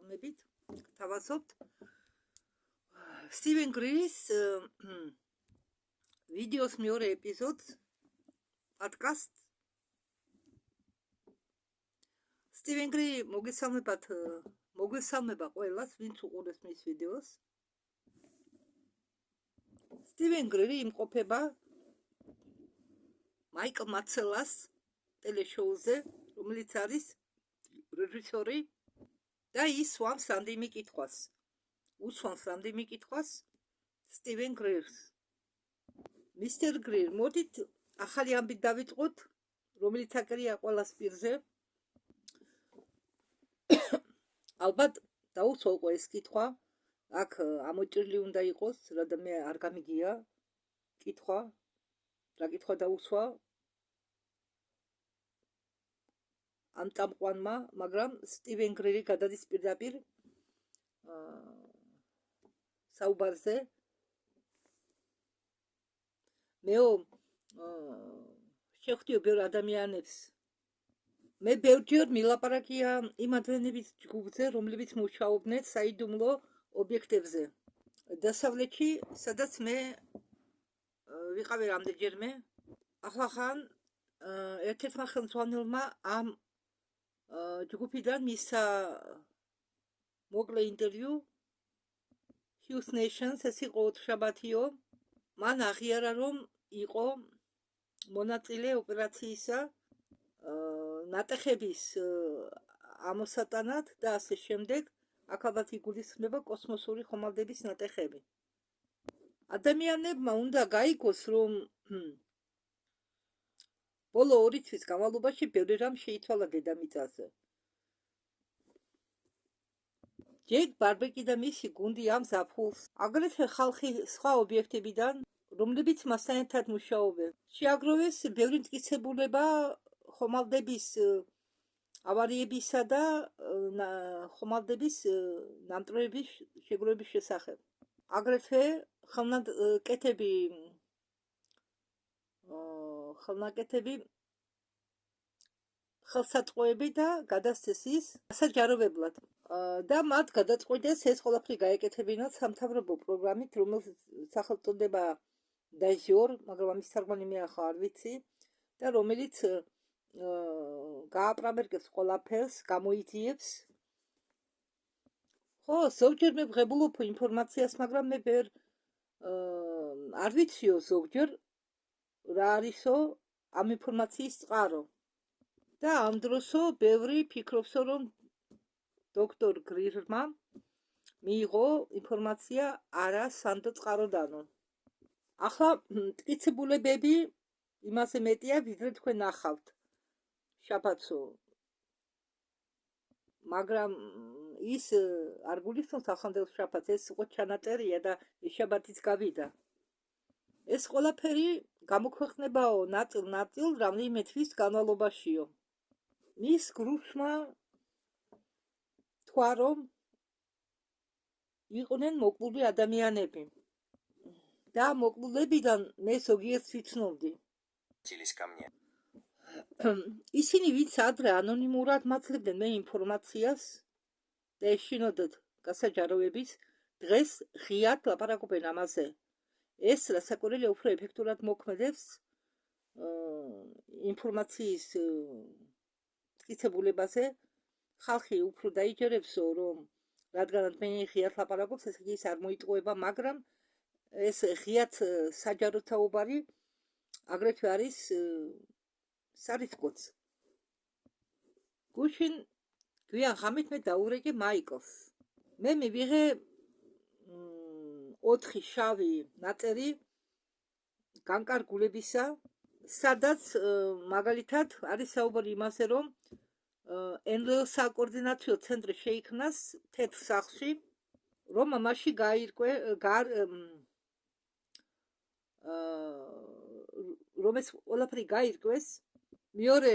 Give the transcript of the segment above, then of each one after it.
მოგესალმებით. Თავაზობთ სტივენ გრის ვიდეოს მეორე ეპიზოდს პოდკასტ. სტივენ გრი მოგესალმება ყველას, ვინც უყურებს მის ვიდეოს. სტივენ გრი იმყოფება მაიკლ მაცელას ტელეშოუზე, რომელიც არის რეჟისორი და ის სვამს რამდენიმე კითხვას. უსვამს რამდენიმე კითხვას სტივენ გრირს. მისტერ გრირ, მოდით ახალი ამბით დავიწყოთ, რომელიც აკრია ყველას პირზე. ალბათ დაუსვალყო ეს კითხვა, აქ ამოჭრილი უნდა იყოს, რადგან მე არ გამიგია კითხვა, რა კითხვა დაუსვა ამ წამყვანმა, მაგრამ სტივენ გრირი გადადის პირდაპირ საუბარზე. მეო შევხვდიო ბევრ ადამიანებს. მე ბევრჯერ მილაპარაკია იმ ადამიანების ჯგუფზე, რომლებიც მუშაობდნენ საიდუმლო ობიექტებზე. დასავლეთში, სადაც მე ვიყავი რამდენჯერმე. ახლა ერთ-ერთმა ხელმძღვანელმა ამ ჯგუფიდან მისცა მოკლე ინტერვიუ Hughes Nations, ეს იყო ოთხშაბათიო. მან აღიარა, რომ იყო მონაწილე ოპერაციისა ნატეხების ამოსატანად და ასე შემდეგ. აქ ალბათ იგულისხმება კოსმოსური ხომალდების ნატეხები. ადამიანებმა უნდა გაიგოს, რომ ბოლო 2 თვის განმავლობაში ბევრი რამ შეიცვალა დედამიწაზე. ჯეკ ბარბეკი და მისი გუნდი ამზაფხულს, აგრეთვე ხალხი სხვა ობიექტებიდან, რომლებიც მასთან ერთად მუშაობენ, შეაგროვეს ბევრი მტკიცებულება ხომალდების ავარიებისა და ხომალდების ნამტვრევების შეგროვების შესახებ. აგრეთვე ხელნაკეთები ხელსაწყოები და გადასცეს ის ასაჯაროვებლად და მათ გადაწყვიტეს ეს ყველაფერი გაეკეთებინათ სამთავრობო პროგრამით, რომელსაც სახელწოდება დაჟორ, მაგრამ ამის თარგმანი მე ახლა არ ვიცი და რომელიც გააპრამერგებს ყველაფერს, გამოიძიებს. ხო, ზოგჯერ მე ვღებულობ ინფორმაციას, მაგრამ მე ვერ არ ვიციო ზოგჯერ რა არისო ამ ინფორმაციის წყარო. და ამ დროსო ბევრი ფიქრობსო, რომ დოქტორ გრირმა მიიღო ინფორმაცია არა სანდო წყაროდანო. ახლა მტკიცებულებები იმაზე მეტია, ვიდრე თქვენ ნახავთ შაბათსო. მაგრამ ის არ გულისხმობს ახანდელ შაბათს, ეს უკვე ჩანაწერია და ეს შაბათიც გავიდა. ეს ყველაფერი გამოქვეყნებაო ნაწილ რამდენიმე თვის განმავლობაშიო. მის გრუპმა თქვა, რომ იყვნენ მოკლული ადამიანები და მოკლულებიდან მე ზოგიერთს ვიცნობდი. ისინი ვინც ადრე ანონიმურად მაცლებდნენ მე ინფორმაციას და ეშინოდათ გასაჯაროების, დღეს ღიად ლაპარაკობენ ამაზე. ეს რასაკვირველია უფრო ეფექტურად მოქმედებს ინფორმაციის მტკიცებულებაზე. ხალხი უფრო დაიჯერებსო, რომ რადგანაც მე ღიად ლაპარაკობს, ესე იგი ის არ მოიტყუება, მაგრამ ეს ღიად საჯარო თაობარი აგრეთვე არის სარისკოც. გუშინ გვიან ღამით მე დაურეკე მაიკლს. მე მივიღე 4 შავი ნაწერი განკარგულებისა, სადაც მაგალითად არის საუბარი იმაზე, რომ NLO საკოორდინაციო ცენტრი შეიქმნას თეთრ სახლში, რომ მასში რომ ეს ყველაფერი გაირკვეს. მეორე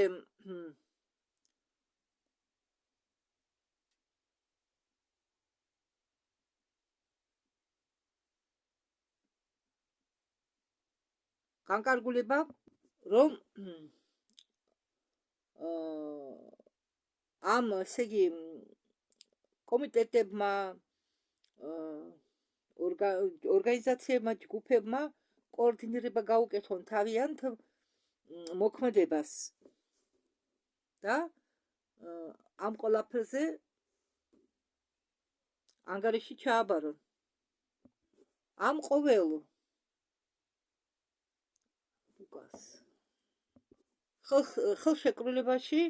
განკარგულება, რომ ამ ესე იგი კომიტეტებმა, ორგანიზაციებმა, ჯგუფებმა კოორდინირება გაუკეთონ თავიანთ მოქმედებას და ამ ყველაფერზე ანგარიში ჩააბარონ. ამ ყოველ ხელშეკრულებაში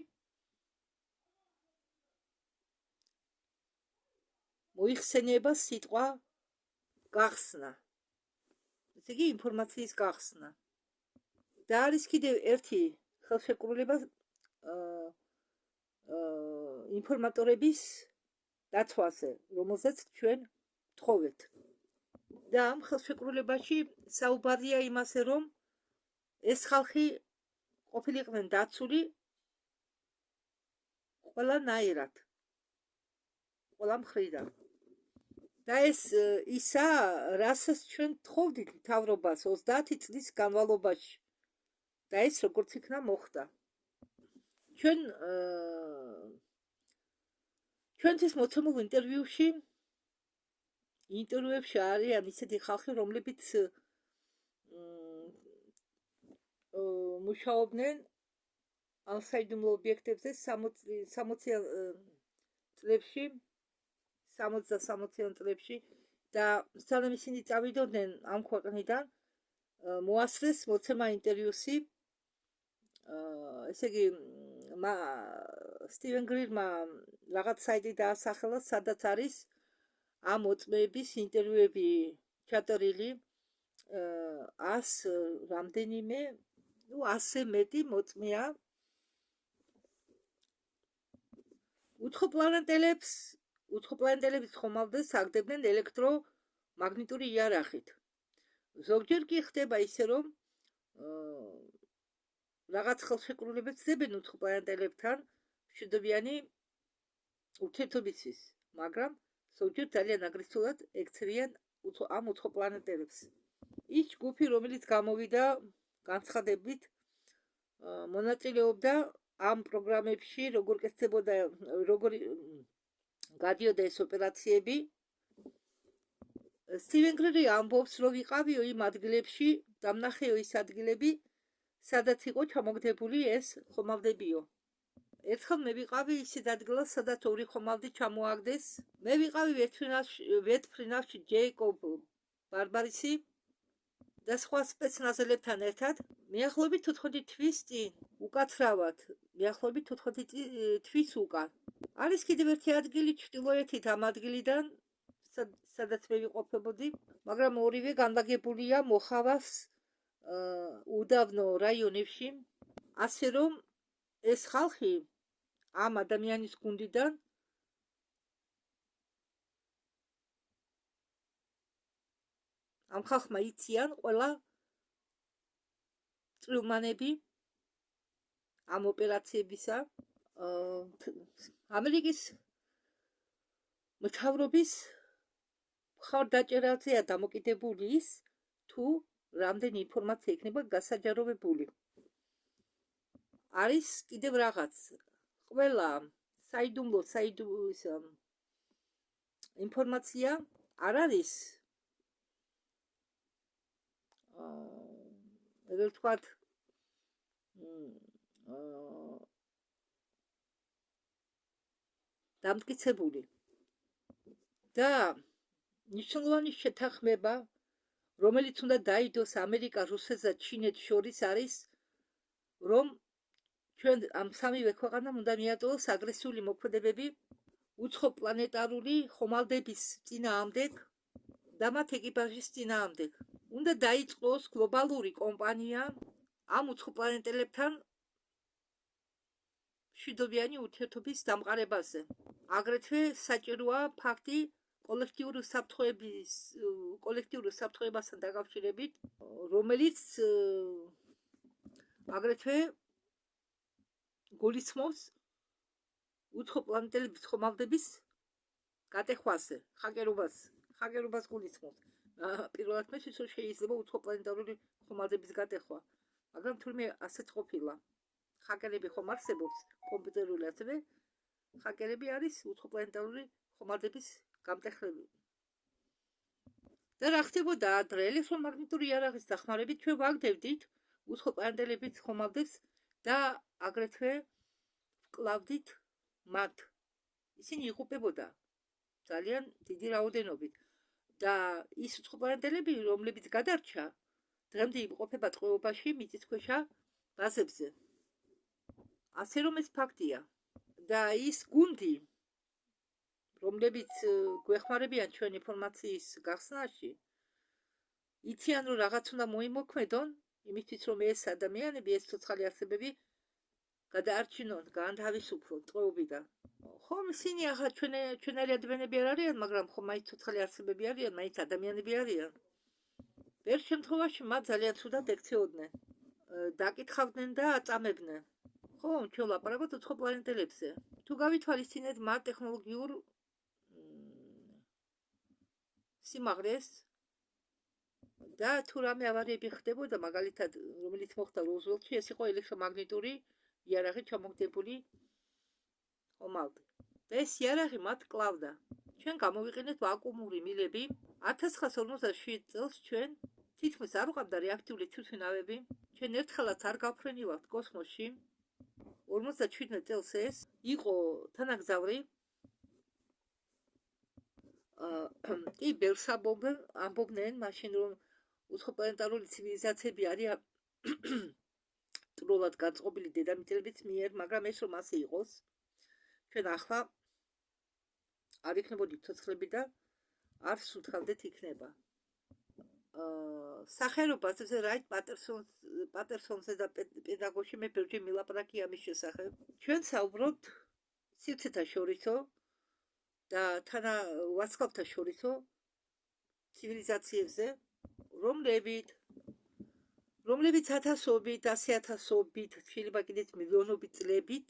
მოიხსენება სიტყვა გახსნა. ესე იგი ინფორმაციის გახსნა. და არის კიდევ ერთი ხელშეკრულება ინფორმატორების დაცვაზე, რომელზეც ჩვენ ვთხოვეთ. და ამ ხელშეკრულებაში საუბარია იმაზე, რომ ეს ხალხი ყოფილიყვნენ დაცული ყველანაირად, ყველა მხრიდან. და ეს ისა, რასაც ჩვენ თხოვდით მთავრობას 30 წლის განმავლობაში. და ეს როგორც იქნა მოხდა. ჩვენთვის მოცემულ ინტერვიუებში არიან ისეთი ხალხი, რომლებიც მუშაობდნენ ამ საიდუმლო ობიექტებზე 60-60-იან წლებში და სანამ ისინი წავიდოდნენ ამ ქვეყნიდან, მოასწრეს მოცემა ინტერვიუსი. ესე იგი, სტივენ გრირმა რაღაც საიტი დაასახელა, სადაც არის ამ მოწმეების ინტერვიუები ჩაწერილი 100 რამდენიმე, 100-ზე მეტი მოწმეა უცხოპლანეტელების ხომალდს აგდებდნენ ელექტრომაგნიტური იარაღით. ზოგჯერ კი ხდება ისე, რომ რაღაც ხელშეკრულებებს ძებენ უცხოპლანეტელებთან მშვიდობიანი ურთიერთობისთვის, მაგრამ ზოგჯერ ძალიან აგრესიულად ექცევიან ამ უცხოპლანეტელებს. ის ჯგუფი, რომელიც გამოვიდა განცხადებით, მონაწილეობდა ამ პროგრამებში, როგორ კეთდებოდა, როგორ გადიოდა ეს ოპერაციები. სტივენ გრირი ამბობს, რომ ვიყავიო იმ ადგილებში, დამნახეო ის ადგილები, სადაც იყო ჩამოგდებული ეს ხომალდებიო. ერთხელ მე ვიყავი ისეთ ადგილას, სადაც ორი ხომალდი ჩამოაგდეს. მე ვიყავი ვეთფრინავში ჯეიკობ ბარბარისი და სხვა სპეცნაზელებთან ერთად. მიახლოებით 14 თვის წინ, უკაცრავად, მიახლოებით 14 თვის უკან. არის კიდევ ერთი ადგილი ჩრდილოეთით ამ ადგილიდან, სადაც მე ვიყოფებოდი, მაგრამ ორივე განლაგებულია მოხავას უდაბნო რაიონებში, ასე რომ ეს ხალხი ამ ადამიანის გუნდიდან ამ ხალხმა იციან ყველა წვრილმანები ამ ოპერაციებისა. ამერიკის მთავრობის მხარდაჭერაზეა დამოკიდებული ის, თუ რამდენი ინფორმაცია იქნება გასაჯაროვებული. არის კიდევ რაღაც, ყველა საიდუმლო ინფორმაცია არ არის როგორ ვთქვათ, დამტკიცებული და მნიშვნელოვანი შეთანხმება, რომელიც უნდა დაიდოს ამერიკა, რუსეთსა და ჩინეთს შორის არის, რომ ჩვენ ამ სამივე ქვეყანამ უნდა მიატოვოს აგრესიული მოქმედებები უცხოპლანეტარული ხომალდების წინააღმდეგ და მათ ეკიპაჟის წინააღმდეგ. უნდა დაიწყოს გლობალური კომპანია ამ უცხოპლანეტელებთან მშვიდობიანი ურთიერთობის დამყარებაზე. აგრეთვე საჭიროა ფაქტი კოლექტიური საფრთხეებასთან დაკავშირებით, რომელიც აგრეთვე გულისხმობს უცხოპლანეტელების ხომალდების გატეხვაზე, ხაკერობას გულისხმობს. პირველად მე შეიძლება შეიძლება უცხოპლანეტარული ხომალდების გატეხვა, მაგრამ თურმე ასეც ყოფილა. ხაკერები ხომ არსებობს, კომპიუტერული ასევე ხაკერები არის უცხოპლანეტარული ხომალდების გამტეხები. და რა ხდებოდა ადრე ელექტრომაგნიტური იარაღის დახმარებით ჩვენ ვაგდებდით უცხოპლანეტელებით ხომალდებს და აგრეთვე ვკლავდით მათ. ისინი იღუპებოდა ძალიან დიდი რაოდენობით და ის უცხოპლანეტელები, რომლებიც გადარჩა, დღემდე იმყოფება ტყვეობაში მიწისქვეშა ბაზებზე. ასე რომ ეს ფაქტია. და ის გუნდი, რომლებიც გვეხმარებიან ჩვენ ინფორმაციის გახსნაში, იციან რომ რაღაც უნდა მოიმოქმედონ იმისთვის რომ ეს ადამიანები, ეს ცოცხალი არსებები გადაარჩინონ, გაანთავისუფლონ ტყვეობიდან. ხომ ისინი ახლა ჩვენარი ადამიანები არ არიან, მაგრამ ხომ მაინც ცოცხალი არსებები არიან, მაინც ადამიანები არიან. ერთ შემთხვევაში მათ ძალიან ცუდად ექცეოდნენ, დაკითხავდნენ და აწამებდნენ. ხომ ჩვენ ვლაპარაკობთ უცხოპლანეტელებზე. თუ გავითვალისწინეთ მათ ტექნოლოგიურ სიმაღლეს და თუ რამე ავარიები ხდებოდა, მაგალითად, რომელიც მოხდა რუზველტში, ეს იყო ელექტრომაგნიტური იარაღი ჩამოგდებული ხომალდი. და ეს იარაღი მათ კლავდა. ჩვენ გამოვიყენეთ ვაკუუმური მილები. 1957 წელს ჩვენ თითქმის არ ვყავდა რეაქტიული თვითმფრინავები. ჩვენ ერთხელაც არ გავფრენილავთ კოსმოსში. 57 წელს ეს იყო თანაგზავრი. კი, ბევრს ამბობდნენ მაშინ, რომ უცხოპლანეტარული ცივილიზაციები არიან ტრულად განწყობილი დედამიწების მიერ, მაგრამ ეს რომ ასე იყოს, ჩვენ ახლა არ იქნებოდით ცოცხლები და არ სუნთქავდეთ იქნება. სახელობაზე რაით პატერსონზე და პედაგოგში მე ბევრჯერ მილაპარაკი ამის შესახებ. ჩვენ საუბრობთ სივრცეთა შორისო და ვარსკვლავთა შორისო ცივილიზაციებზე, რომლებიც ათასობით, 100,000-ობით, შეიძლება კიდეც მილიონობით წლებით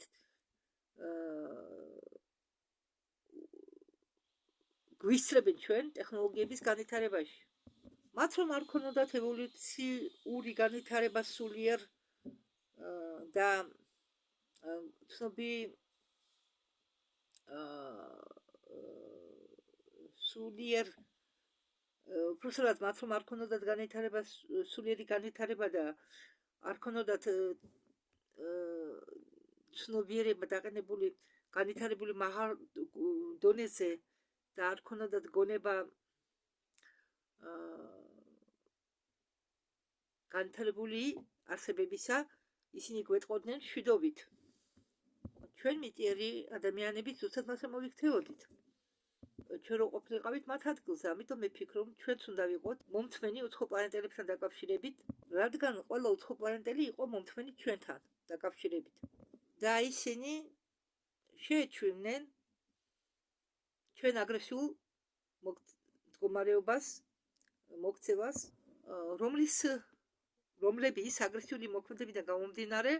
გვისწრებენ ჩვენ ტექნოლოგიების განვითარებაში. მათ რომ არ ქონოდათ ევოლუციური განვითარება სულიერ და სულიერ უბრალოდ მათ რომ არ ქონოდათ განვითარება, სულიერი განვითარება და არ ქონოდათ ცნობიერება დაყენებული განვითარებული მაღალ დონეზე და არ ქონოდათ გონება განვითარებული არსებებისა, ისინი გვეტყოდნენ მშვიდობით. ჩვენ მიტიერი ადამიანები ზუსტად მასე მოვიქცეოდით. ჩვენ რო ყოფილიყავით მათ ადგილზე, ამიტომ მე ვფიქრობ, ჩვენც უნდა ვიყოთ მომთმენი უცხოპლანეტელებთან დაკავშირებით, რადგან ყველა უცხოპლანეტელი იყო მომთმენი ჩვენთან დაკავშირებით. და ისინი შეეჩვივნენ ჩვენ აგრესიულ მდგომარეობას, მოქცევას, რომლების აგრესიული მოქმედებიდან გამომდინარე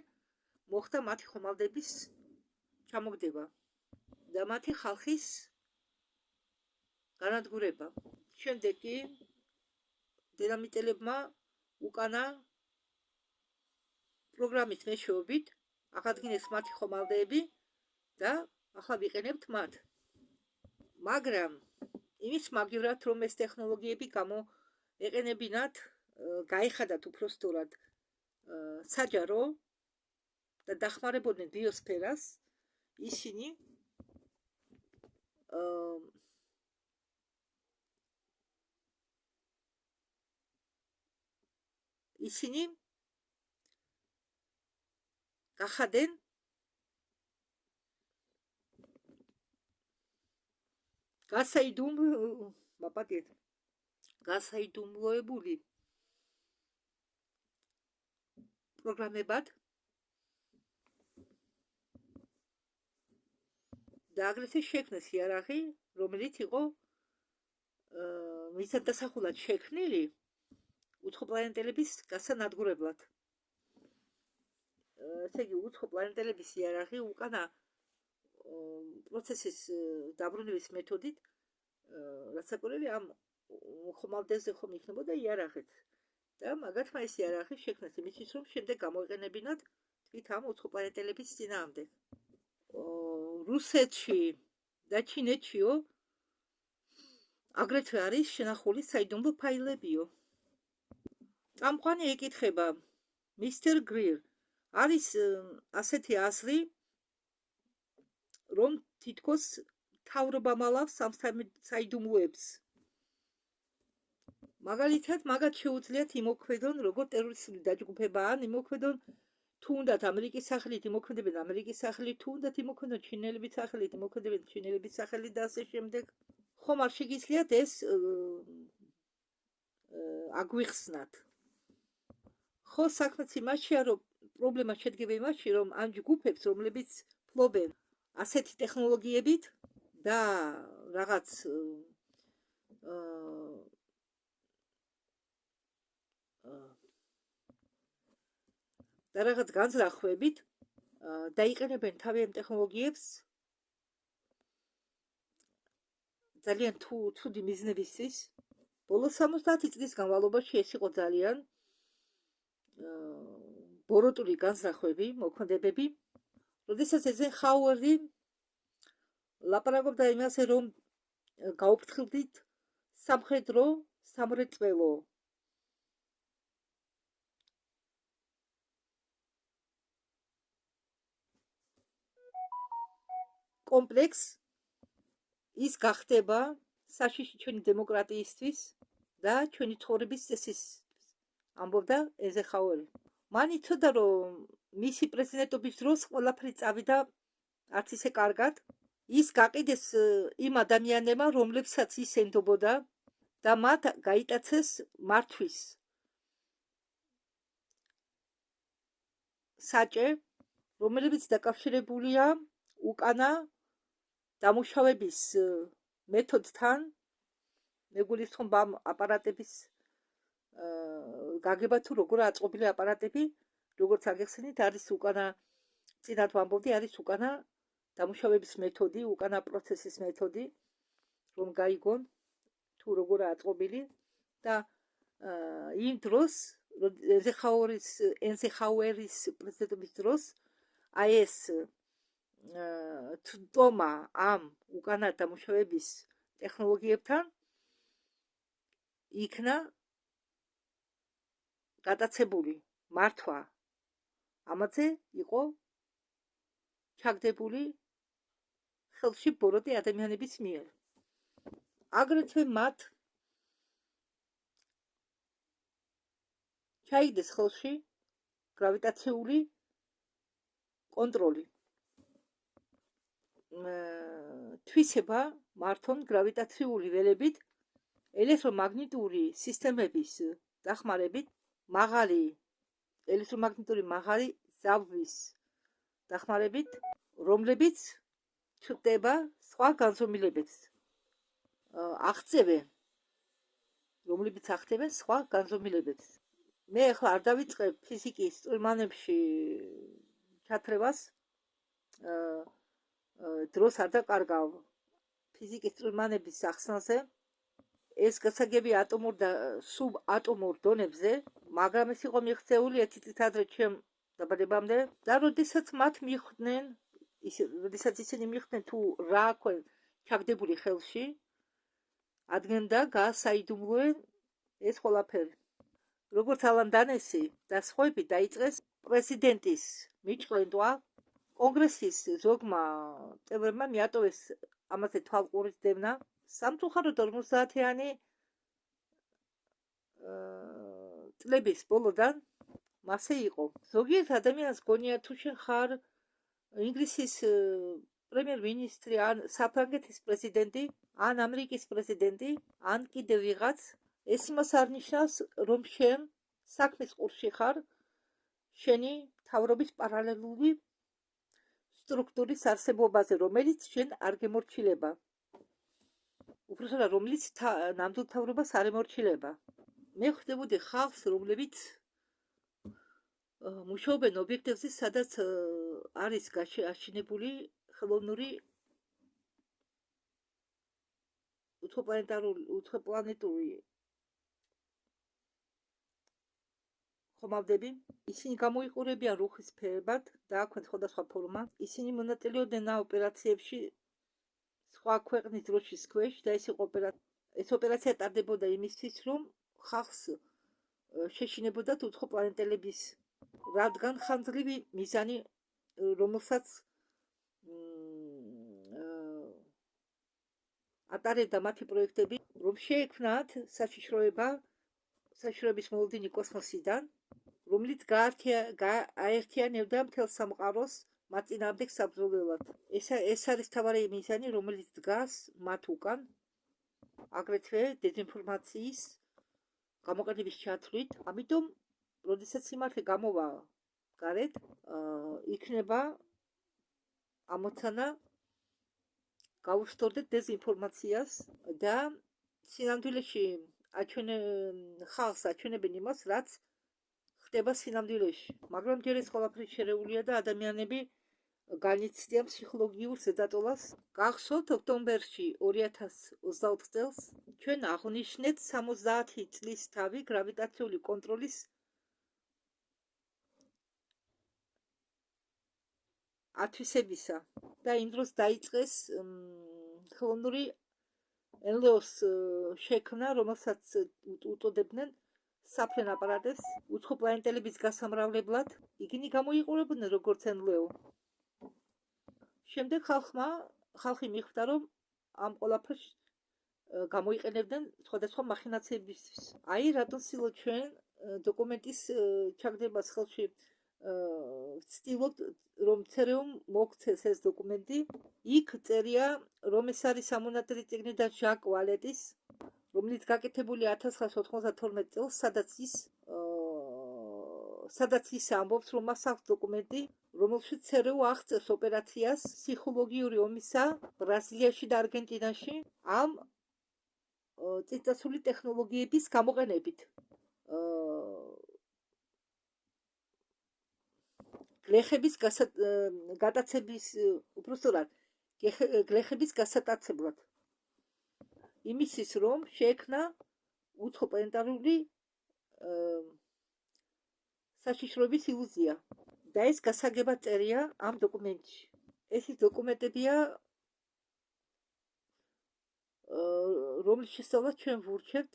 მოხდა მათი ხომალდების ჩამოგდება და მათი ხალხის განადგურება. შემდეგ კი დედამიწელებმა უკანა პროგრამით მეშვეობით აღადგინეს მათი ხომალდები და ახლა ვიყენებთ მათ. მაგრამ იმის მაგივრად, რომ ეს ტექნოლოგიები გამოეყენებინათ, გაიხადათ უпростоრად საჯარო და დახმარებოდნენ ბიოსფერას, ისინი გახადენ გასაიდუმლოებული პროგრამებად და აგრეთვე შექმნეს იარაღი, რომელიც იყო მისად დასახულად შექმნილი უცხოპლანეტელების გასანადგურებლად. ესე იგი, უცხოპლანეტელების იარაღი უკანა პროცესის დაბრუნების მეთოდით, რაც საკვირელი ამ ხომალდებზე ხომ იქნებოდა იარაღით. და მაგათმა ეს იარაღი შექმნეს იმისთვის, რომ შემდეგ გამოეყენებინათ თვით ამ უცხოპლანეტელების წინააღმდეგ. რუსეთში და ჩინეთშიო აგრეთვე არის შენახული საიდუმლო ფაილებიო. წამყვანი ეკითხება, მისტერ გრირ, არის ასეთი აზრი, რომ თითქოს თავრობა მალავს ამ საიდუმლოებს. მაგალითად, მაგათ შეუძლიათ იმოქმედონ როგორ ტერორისტული დაჯგუფება, ან იმოქმედონ თუნდაც ამერიკის სახელით იმოქმედებენ ამერიკის სახელით, თუნდაც იმოქმედონ ჩინელების სახელით, იმოქმედებენ ჩინელების სახელით და ასე შემდეგ. ხომ არ შეგიძლიათ ეს აგვიხსნათ. ხო, საქმეც იმაშია, რომ პრობლემა შედგება იმაში, რომ ამ ჯგუფებს, რომლებიც ფლობენ ასეთი ტექნოლოგიებით და რაღაც და რაღაც განზრახვებით დაიყენებენ თავი ამ ტექნოლოგიებს ძალიან ცუდი მიზნებისთვის. ბოლო 70 წლის განმავლობაში ეს იყო ძალიან ბოროტული განზრახვები, მოქმედებები, როდესაც ეიზენჰაუერი ლაპარაკობდა იმაზე, რომ გაუფრთხილდით სამხედრო სამრეწველო კომპლექს, ის გახდება საშიში ჩვენი დემოკრატიისთვის და ჩვენი ცხოვრების წესის, ამბობდა ეიზენჰაუერი. მან იცოდა, რომ მისი პრეზიდენტობის დროს ყველაფერი წავიდა არც ისე კარგად. ის გაყიდეს იმ ადამიანებმა, რომლებსაც ის ენდობოდა და მათ გაიტაცეს მართვის საჭე, რომლებიც დაკავშირებულია უკანა დამუშავების მეთოდთან, მეგულისხმობ ამ აპარატების გაგება თუ როგორ აწყობილი აპარატები, როგორც აგეხსენით, არის უკანა, წინათ ვამბობდი, არის უკანა დამუშავების მეთოდი, უკანა პროცესის მეთოდი, რომ გაიგონ თუ როგორ აწყობილი და იმ დროს ეიზენჰაუერის პრეზიდენტობის დროს აი ეს თვმა ამ უკანა დამუშავების ტექნოლოგიებთან იქნა გადაცებული მართვა. ამაზე იყო ჩაგდებული ხელში ბოროტი ადამიანების მიერ. აგრეთვე მათ ჩაიგდეს ხელში გრავიტაციული კონტროლი. თვისება მართონ გრავიტაციული ველებით ელექტრომაგნიტური სისტემების დახმარებით, მაღალი ელექტრომაგნიტური მაღალი ზავის დახმარებით, რომლებიც ჩნდება სხვა განზომილებებს. აღწევენ, რომლებიც ახდევენ სხვა განზომილებებს. მე ახლა არ დავიწყებ ფიზიკის სტუმრანებში ჩათრევას, დროს არ დაკარგავ ფიზიკის სტუმრანების ახსნაზე. ეს გასაგები ატომურ და სუბატომურ დონებზე, მაგრამ ეს იყო მიღწეული 1 წლით ადრე ჩემ დაბადებამდე და როდესაც ისინი მიხვდნენ თუ რა აქვე ჩაგდებული ხელში, ადგენდა გაასაიდუმლოენ ეს ყველაფერი. როგორც ალან დანესი და სხვები დაიწყეს პრეზიდენტის მიჭყლენტვა, კონგრესის ზოგმა წევრებმა მიატოვეს ამაზე თვალყურის დევნა. სამწუხაროდ 50-იანი წლების ბოლოდან მასე იყო. ზოგიერთ ადამიანს გონია თუ შენ ხარ ინგლისის პრემიერ-მინისტრი, ან საფრანგეთის პრეზიდენტი, ან ამერიკის პრეზიდენტი, ან კიდევ ვიღაც, ეს იმას არ ნიშნავს, რომ შენ საქმის ყურში ხარ შენი მთავრობის პარალელური სტრუქტურის არსებობაზე, რომელიც შენ არ გემორჩილება. უпростоა რომელიც ნამდვილ მთავრობას არ ემორჩილება. მე ხვდებოდი ხალხს, რომლებიც მუშაობენ ობიექტებზე, სადაც არის გაშენებული ხელოვნური უცხოპლანეტური ხომალდები. ისინი გამოიყურებიან რუხის ფერბად და აქვთ სხვადასხვა ფორმა. ისინი მონაწილეობდნენ ოპერაციებში სხვა ქვეყნის დროშის ქვეშ და ეს იყო ეს ოპერაცია ტარდებოდა იმისთვის, რომ ხალხს შეშინებოდათ უცხო პლანეტელების რადგან ხანძრივი მიზანი, რომელსაც ატარებდა მათი პროექტები, რომ შეექმნათ საშიშროების მოლოდინი კოსმოსიდან, რომელიც გააერთიანებდა მთელ სამყაროს მათ წინააღმდეგ საბრძოლველად. ეს არის მთავარი მიზანი, რომელიც დგას მათ უკან, აგრეთვე დეзინფორმაციის გამოყენების ჩათვლით. ამიტომ, როდესაც სიმართლე გამოვა გარეთ, იქნება ამოცანა გავუსწორდეთ დეзინფორმაციას და სინამდვილეში ხალხს აჩვენებენ იმას, რაც ხდება სინამდვილეში. მაგრამ ჯერ ეს ყველაფერი შერეულია და ადამიანები განიცდიან ფსიქოლოგიურ ზედატოლას. გახსოვთ, ოქტომბერში 2024 წელს ჩვენ აღვნიშნეთ 70 წლის თავი გრავიტაციული კონტროლის ათვისებისა და იმ დროს დაიწყეს ხელოვნური NLO-ს შექმნა, რომელსაც უწოდებდნენ საფრენ აპარატებს უცხო პლანეტელების გასამრავლებლად. ისინი გამოიყურებოდნენ როგორც NLO. შემდეგ ხალხი მიხვდა, რომ ამ ყველაფერს გამოიყენებდნენ სხვადასხვა მახინაციებისთვის. აი, რატომ ვცდილობთ ჩვენ დოკუმენტის ჩაგდებას ხელში ვცდილობთ, რომ CERN მოგცეს ეს დოკუმენტი. იქ წერია, რომ ეს არის სამონატური წიგნი და ჟაკ ვალეტის, რომელიც გაკეთებულია 1992 წელს, სადაც ის ამბობს, რომ მას აქვს დოკუმენტი, რომელშიც CERN აღწევს ოპერაციას ფსიქოლოგიური ომისა ბრაზილიაში და არგენტინაში ამ წინწესული ტექნოლოგიების გამოყენებით. გლეხების გატაცების, უბრალოდ გლეხების გასატაცებლად. იმისთვის, რომ შეექმნა უცხო პლანეტარული საშიშროების ილუზია. და ეს გასაგებად წერია ამ დოკუმენტში. ეს ის დოკუმენტებია, რომლის შესწავლას ჩვენ ვურჩევთ.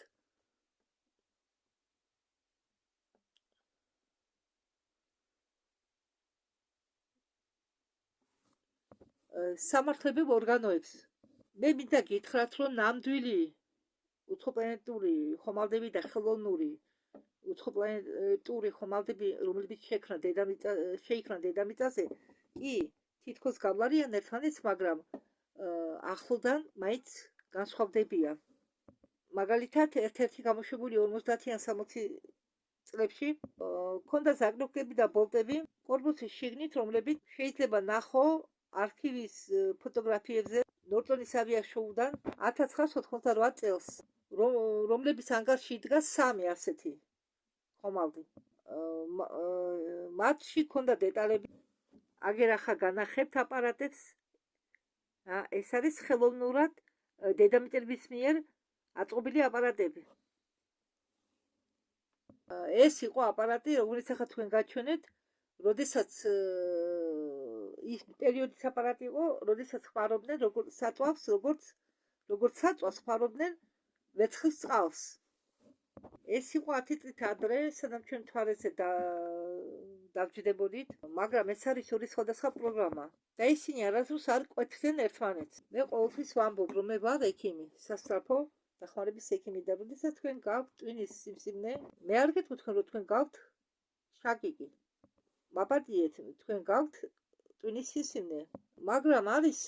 სამართლებრივ ორგანოებს. მე მინდა გითხრათ, რომ ნამდვილი უცხოპლანეტური ხომალდები და ხელოვნური უცხოპლანეტური ხომალდები, რომლებიც შეიქმნა დედამიწაზე, კი თითქოს გავლარიან ერთმანეთს, მაგრამ ახლოდან მაინც განსხვავდებიან. მაგალითად, ერთ-ერთი გამოშვებული 50-ან 60 წლებში ქონდა ზაგნოკლები და ბოლტები კორპუსის შიგნით, რომლებიც შეიძლება ნახო არქივის ფოტოგრაფიებზე ნორტონის ავიაშოუდან 1988 წელს, რომლების ანგარში იდგა 3 ასეთი ხომალდი. მათში ქონდა დეტალები. აგერ ახლა განახებთ აპარატებს. ეს არის ხელოვნურად დედამიწების მიერ აწყობილი აპარატები. ეს იყო აპარატი, რომელიც ახლა თქვენ გაჩვენეთ, როდესაც ის პერიოდის აპარატი იყო, როდესაც ხმარობდნენ როგორც საწვავს, როგორც საწვავს ხმარობდნენ ვერცხლის წყალს. ეს იყო 10 წლით ადრე, სანამ ჩვენ მთვარეზე დავჯდებოდით, მაგრამ ეს არის ორი სხვადასხვა პროგრამა და ისინი არასდროს არ კვეთდნენ ერთმანეთს. მე ყოველთვის ვამბობ, რომ მე ვარ ექიმი, სასწრაფო დახმარების ექიმი და როდესაც თქვენ გაქვთ ტვინის სიმსივნე, მე არ გეტყვით თქვენ, რომ თქვენ გაქვთ შაკიკი. მაპატიეთ, თქვენ გაქვთ ტვინის სიმსივნე, მაგრამ არის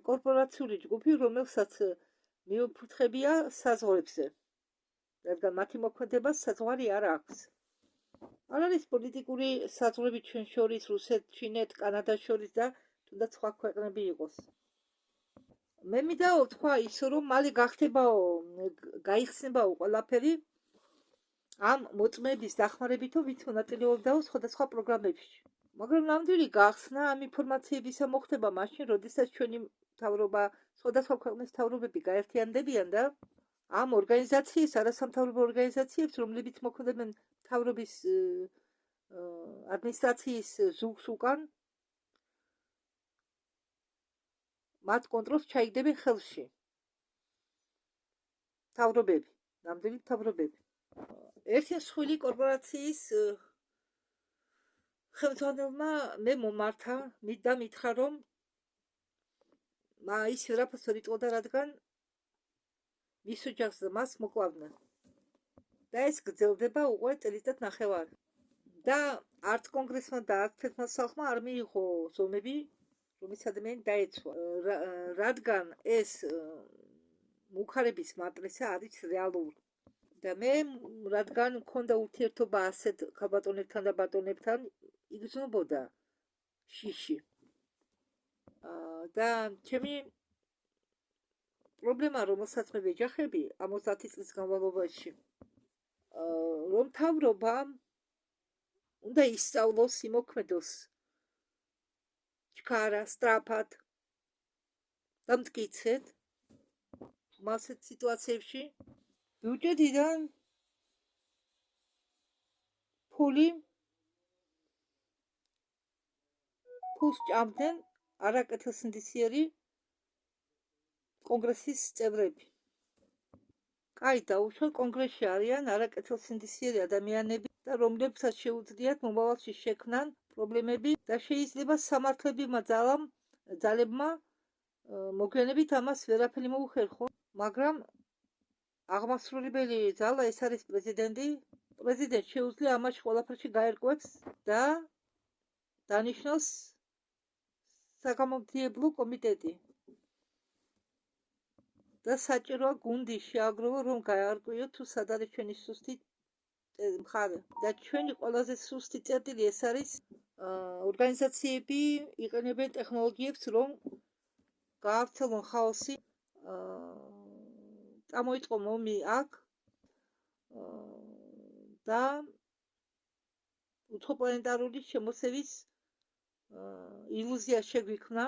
კორპორაციული ჯგუფი, რომელსაც მიუფრთხებია საზღვრებზე, რადგან მათი მოქმედებას საზღვარი არ აქვს. არ არის პოლიტიკური საზღვრები ჩვენ შორის, რუსეთ, ჩინეთ, კანადას შორის და თუნდაც სხვა ქვეყნები იყოს. მე მინდა ვთქვა ის, რომ მალე გაიხსნებაო ყველაფერი ამ მოწმეების დახმარებითო, ვინც მონაწილეობდაო სხვადასხვა პროგრამებში. მაგრამ ნამდვილი გახსნა ამ ინფორმაციებისა მოხდება მაშინ, როდესაც ჩვენი მთავრობა, სხვადასხვა ქვეყნის მთავრობები გაერთიანდებიან და ამ ორგანიზაციის, არასამთავრობო ორგანიზაციებს, რომლებიც მოქმედებენ მთავრობის ადმინისტრაციის ზურგს უკან, მათ კონტროლს ჩაიგდებენ ხელში. მთავრობები, ნამდვილი მთავრობები. ერთი მსხვილი კორპორაციის ხელმძღვანელმა მე მომართა და მითხრა, რომ ის ვერაფერს ვერ იტყოდა, რადგან მის ოჯახს და მას მოკლავდნენ. და ეს გრძელდება უკვე წელიწად-ნახევარი. და არც კონგრესმა და არც თეთრმა სახლმა არ მიიღო ზომები, რომელიც ადამიანი დაეცვა, რადგან ეს მუხარების მატრიცა არის რეალური. და მე რადგან მქონდა ურთიერთობა ასეთ ქალბატონებთან და ბატონებთან, იგრძნობოდა შიში. და ჩემი პრობლემა, რომელსაც მე ვეჯახები 50 წლის განმავლობაში, რომ მთავრობა უნდა ისწავლოს, იმოქმედოს ჩქარა, სწრაფად და მტკიცედ მასეთ სიტუაციებში ბიუჯეტიდან ფულს ჭამდნენ არაკეთილსინდისიერი კონგრესის წევრები. კაი, დაუშვათ, კონგრესში არიან არაკეთილსინდისიერი ადამიანები და რომლებსაც შეუძლიათ მომავალში შექმნან პრობლემები და შეიძლება სამართლებრივმა ძალებმა მოგვიანებით ამას ვერაფერი მოუხერხონ, მაგრამ აღმასრულებელი ძალა ეს არის პრეზიდენტი. პრეზიდენტს შეუძლია ამაში ყველაფერში გაერკვევს და დანიშნოს საგამომძიებლო კომიტეტი. და საჭიროა გუნდი შეაგროვო, რომ გაარკვიო თუ სად არის ჩვენი სუსტი მხარე. და ჩვენი ყველაზე სუსტი წერტილი ეს არის ორგანიზაციები იყენებენ ტექნოლოგიებს, რომ გაავრცელონ ხაოსი, წამოიწყო მომი აქ და უცხოპლანეტარული შემოსევის ილუზია შეგვიქმნა.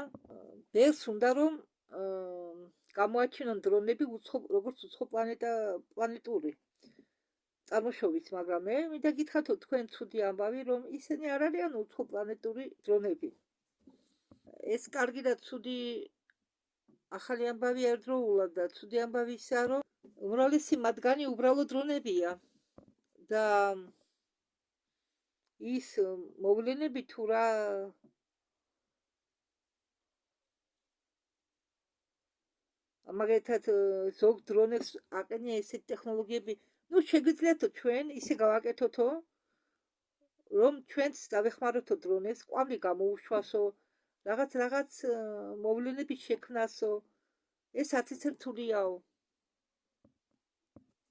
ბევრს უნდა რომ გამოაჩინონ დრონები როგორც უცხოპლანეტური წარმოშობით, მაგრამ მე მინდა გითხრათო თქვენ ცუდი ამბავი, რომ ისინი არ არიან უცხოპლანეტური დრონები. ეს კარგი და ცუდი ახალი ამბავი ერთდროულად და ცუდი ამბავი ისაა, რომ უმრავლესი მათგანი უბრალო დრონებია და ის მოვლენები თუ რა მაგალითად ზოგ დრონებს აყენია ესეთი ტექნოლოგიები, შეგვიძლიათო ჩვენ ისე გავაკეთოთო, რომ ჩვენც დავეხმაროთო დრონებს, კვამლი გამოუშვასო, რაღაც მოვლენები შექმნასო. ეს 10 რთულიაო.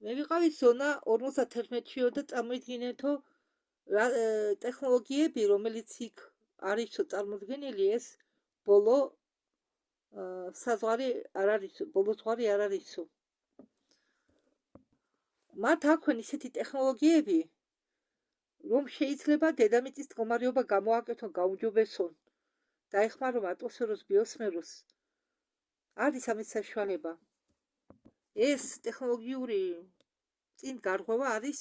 მე ვიყავი ზონა 51-შიო და წარმოიდგინეთო ტექნოლოგიები, რომელიც იქ არისო წარმოდგენილი, ეს ბოლო საზღვარი არ არისო, ბოლო ზღვარი არ არისო. მათ აქვენ ისეთი ტექნოლოგიები, რომ შეიძლება დედამიწის მდგომარეობა გამოაკეთონ, გაუმჯობესონ, დაეხმარონ ატმოსფეროს, ბიოსფეროს. არის ამის საშუალება. ეს ტექნოლოგიური წინ გარღვევა არის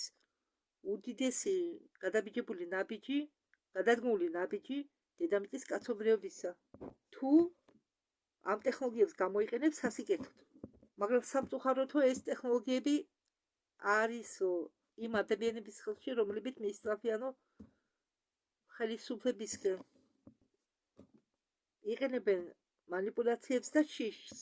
უდიდესი გადადგმული ნაბიჯი დედამიწის კაცობრიობისა. თუ ამ ტექნოლოგიებს გამოიყენებს სასიკეთოდ. მაგრამ სამწუხაროთო ეს ტექნოლოგიები არისო იმ ადამიანების ხელში, რომლებიც მიისწრაფიანო ხელისუფლებისკენ. იყენებენ манипуляციებს და შიშს.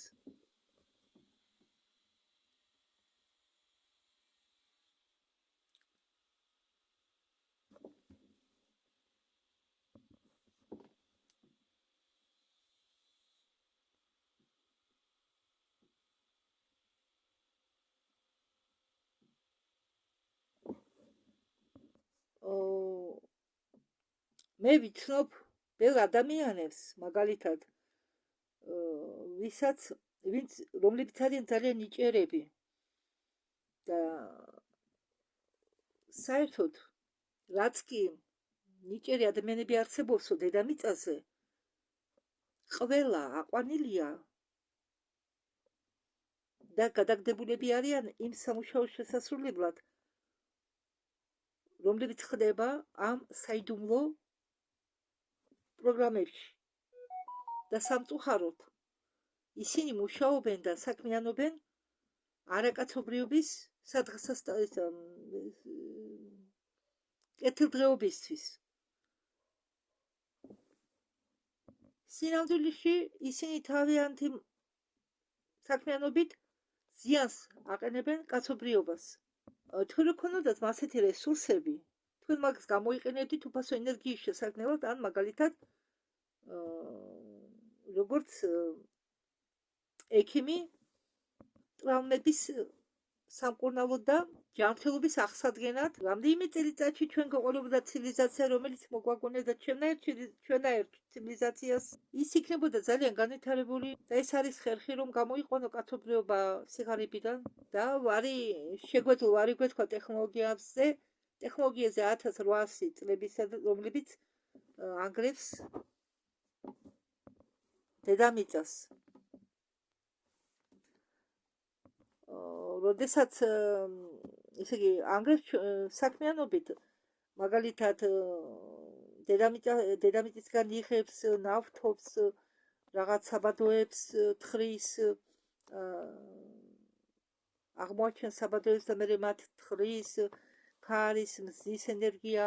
მე ვიცნობ ბევრ ადამიანებს, მაგალითად, რომლებიც არიან ძალიან ნიჭიერები და საერთოდ რაც კი ნიჭიერი ადამიანები არსებობსო დედამიწაზე, ყველა აყვანილია და გადაგდებულები არიან იმ სამუშაოს შესასრულებლად, რომლებიც ხდება ამ საიდუმლო პროგრამებში. და სამწუხაროდ ისინი მუშაობენ და საქმიანობენ არაკაცობრიობის კეთილდღეობისთვის. სინამდვილეში ისინი თავიანთი საქმიანობით ზიანს აყენებენ კაცობრიობას. თქვენ გქონოდათ ასეთი რესურსები, თქვენ მაგას გამოიყენებდით უფასო ენერგიის შესაქმნელად, ან მაგალითად როგორც ექიმი ტრავმების სამკურნალოდ და ჯანმრთელობის აღსადგენად. რამდენიმე წელიწადში ჩვენ გვეყოლებოდა ცივილიზაცია, რომელიც მოგვაგონებდა ჩვენაერ ცივილიზაციას. ის იქნებოდა ძალიან განვითარებული და ეს არის ხერხი, რომ გამოიყვანო კაცობრიობა სიღარიბიდან და ვარი გვეთქვა ტექნოლოგიაზე 1800 წლებისა, რომლებიც ანგრევს დედამიწას. როდესაც ესე იგი ანგრევს საქმიანობით, მაგალითად დედამიწისგან იღებს ნავთობს, რაღაც საბადოებს თხრის, აღმოაჩენს საბადოებს და მერე მათ თხრის, ქარის, მზის ენერგია,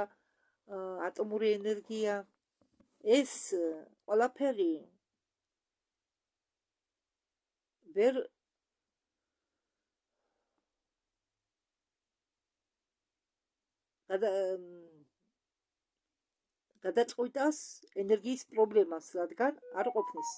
ატომური ენერგია. ეს ყველაფერი ვერ გადაწყვიტავს ენერგიის პრობლემას, რადგან არ ყოფნის